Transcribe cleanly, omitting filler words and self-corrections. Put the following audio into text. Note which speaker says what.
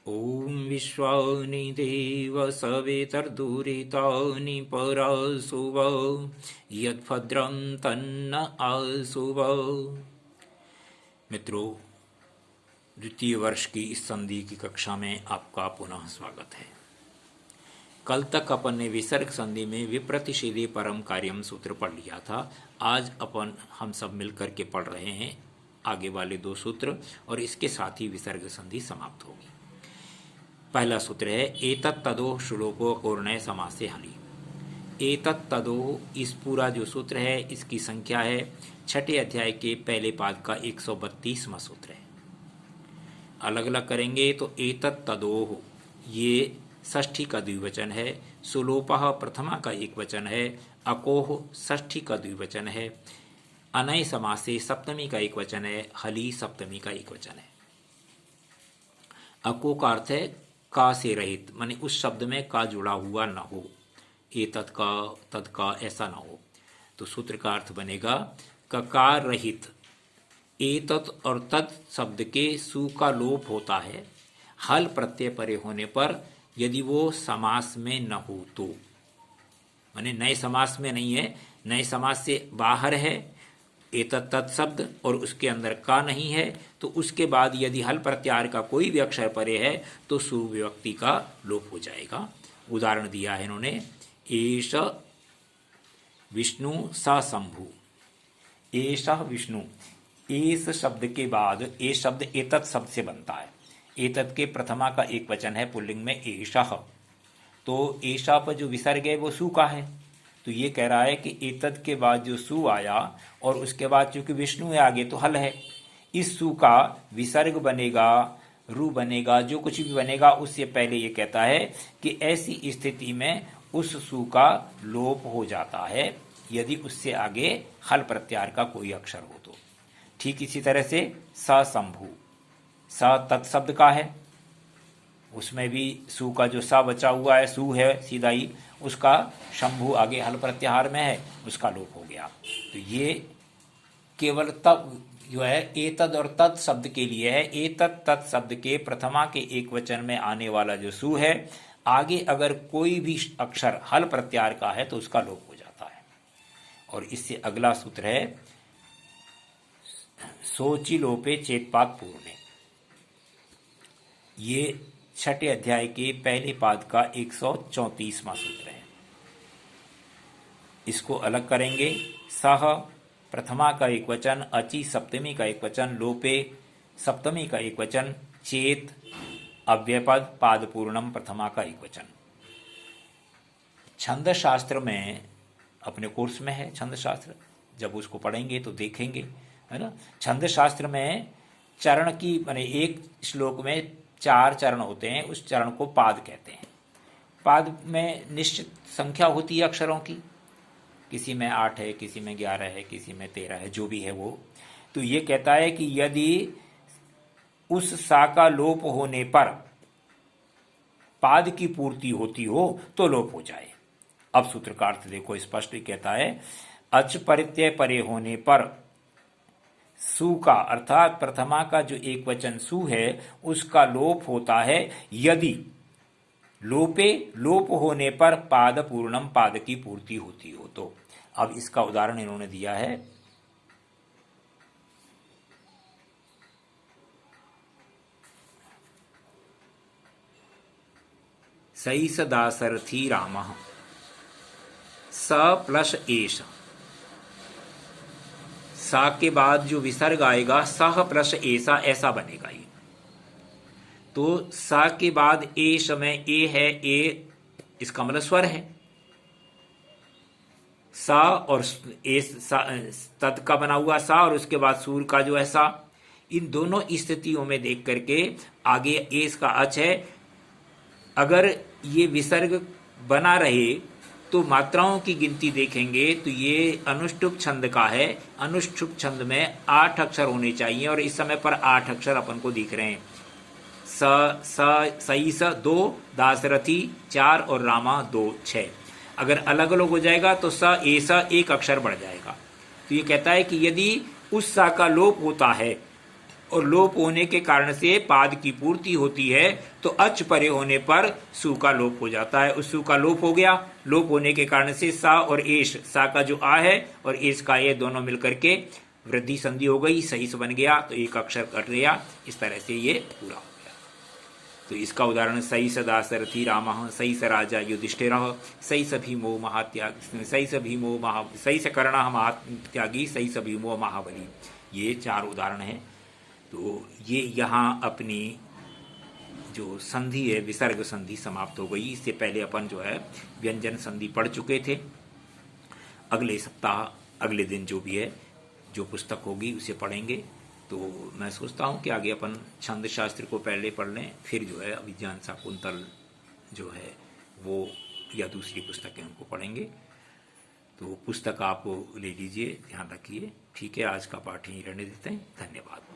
Speaker 1: ॐ विश्वानि देव सवितर्दुरितानि परासुव यद्भद्रं तन्न आसुव। मित्रों, द्वितीय वर्ष की इस संधि की कक्षा में आपका पुनः स्वागत है। कल तक अपन ने विसर्ग संधि में विप्रतिषेधे परम कार्यम सूत्र पढ़ लिया था। आज हम सब मिलकर के पढ़ रहे हैं आगे वाले दो सूत्र और इसके साथ ही विसर्ग संधि समाप्त होगी। पहला सूत्र है एतत् तदो श्लोको कोर्णय समासे हली। एतत् तदो, इस पूरा जो सूत्र है इसकी संख्या है छठे अध्याय के पहले पाद का 132वां सूत्र है। अलग अलग करेंगे तो एतत् तदोः ये षष्ठी का द्विवचन है, सुलोपः प्रथमा का एक वचन है, अकोह षष्ठी का द्विवचन है, अनय समासे सप्तमी का एक वचन है, हली सप्तमी का एक वचन है। अको का अर्थ है का से रहित, माने उस शब्द में का जुड़ा हुआ न हो, एतत् का तद का ऐसा न हो। तो सूत्र का अर्थ बनेगा ककार रहित। एतत् और तत् शब्द के सु का लोप होता है हल प्रत्यय परे होने पर, यदि वो समास में न हो तो, माने नए समास में नहीं है, नए समास से बाहर है एतत् तत् शब्द और उसके अंदर का नहीं है, तो उसके बाद यदि हल प्रत्याहार का कोई भी अक्षर परे है तो सु विभक्ति का लोप हो जाएगा। उदाहरण दिया है इन्होंने, एष विष्णु स शंभु। एष विष्णु, एस शब्द के बाद ए शब्द एतत् शब्द से बनता है। एतत् के प्रथमा का एक वचन है पुल्लिंग में एषः, तो एषा पर जो विसर्ग है वो सु का है। तो ये कह रहा है कि एतत् के बाद जो सु आया और उसके बाद चूंकि विष्णु है आगे तो हल है, इस सु का विसर्ग बनेगा, रू बनेगा, जो कुछ भी बनेगा उससे पहले ये कहता है कि ऐसी स्थिति में उस सु का लोप हो जाता है यदि उससे आगे हल प्रत्याहार का कोई अक्षर हो तो। ठीक इसी तरह से स शंभु, स तत्शब्द का है, उसमें भी सु का जो सा बचा हुआ है सु है सीधा ही, उसका शंभु आगे हल प्रत्याहार में है, उसका लोप हो गया। तो ये केवल तब जो है एतद और तत् शब्द के लिए है। एतत् तत् शब्द के प्रथमा के एक वचन में आने वाला जो सु है, आगे अगर कोई भी अक्षर हल प्रत्याहार का है तो उसका लोप हो जाता है। और इससे अगला सूत्र है सोचि लोपे चेतपात पूर्णे। ये छठे अध्याय के पहले पाद का 134वां सूत्र है। इसको अलग करेंगे, सह प्रथमा का एक वचन, अचि सप्तमी का एक वचन, लोपे सप्तमी का एक वचन, चेत अव्ययपद पाद पूर्णम प्रथमा का एक वचन। छंद शास्त्र में, अपने कोर्स में है छंद शास्त्र, जब उसको पढ़ेंगे तो देखेंगे, है ना। छंद शास्त्र में चरण की, माने एक श्लोक में 4 चरण होते हैं, उस चरण को पाद कहते हैं। पाद में निश्चित संख्या होती है अक्षरों की, किसी में 8 है, किसी में 11 है, किसी में 13 है, जो भी है वो। तो ये कहता है कि यदि उस सा का लोप होने पर पाद की पूर्ति होती हो तो लोप हो जाए। अब सूत्र का अर्थ देखो, स्पष्ट ही कहता है अच परित्यय परे होने पर सु का, अर्थात प्रथमा का जो एक वचन सु है उसका लोप होता है यदि लोपे लोप होने पर पाद पूर्णम पाद की पूर्ति होती हो तो। अब इसका उदाहरण इन्होंने दिया है, सईस दासरथी रामः स प्लस एष। सा के बाद जो विसर्ग आएगा सह प्लस ऐसा, ऐसा बनेगा ये। तो सा के बाद एष में ए है, ए इसका मतलब स्वर है। सा और ए तद का बना हुआ सा और उसके बाद सूर का जो है सा, इन दोनों स्थितियों में देख करके आगे एस का अच है। अगर ये विसर्ग बना रहे तो मात्राओं की गिनती देखेंगे तो ये अनुष्टुप छंद का है। अनुष्टुप छंद में 8 अक्षर होने चाहिए और इस समय पर 8 अक्षर अपन को दिख रहे हैं। सई स 2, दासरथी 4 और रामा 2, 6। अगर अलग अलग हो जाएगा तो स ऐसा एक अक्षर बढ़ जाएगा। तो ये कहता है कि यदि उस सा का लोप होता है और लोप होने के कारण से पाद की पूर्ति होती है, तो अच परे होने पर सु का लोप हो जाता है। उस सु का लोप हो गया, लोप होने के कारण से सा और एश, सा का जो आ है और एश का ये दोनों मिलकर के वृद्धि संधि हो गई, सही से बन गया, तो एक अक्षर कट गया। इस तरह से ये पूरा हो गया। तो इसका उदाहरण सही स दाशरथी राम, सही स राजा युधिष्ठिर, सही स भीमो महात्याग, सही स भीमो सही स कर्ण महात्यागी, सही स भीमो महाबली। ये 4 उदाहरण हैं। तो ये यहाँ अपनी जो संधि है, विसर्ग संधि समाप्त हो गई। इससे पहले अपन जो है व्यंजन संधि पढ़ चुके थे। अगले सप्ताह, अगले दिन जो भी है, जो पुस्तक होगी उसे पढ़ेंगे। तो मैं सोचता हूँ कि आगे अपन छंद शास्त्र को पहले पढ़ लें, फिर जो है अभिज्ञान शाकुंतल जो है वो या दूसरी पुस्तकें उनको पढ़ेंगे। तो पुस्तक आप ले लीजिए, ध्यान रखिए। ठीक है, आज का पाठ यहीं रहने देते हैं। धन्यवाद।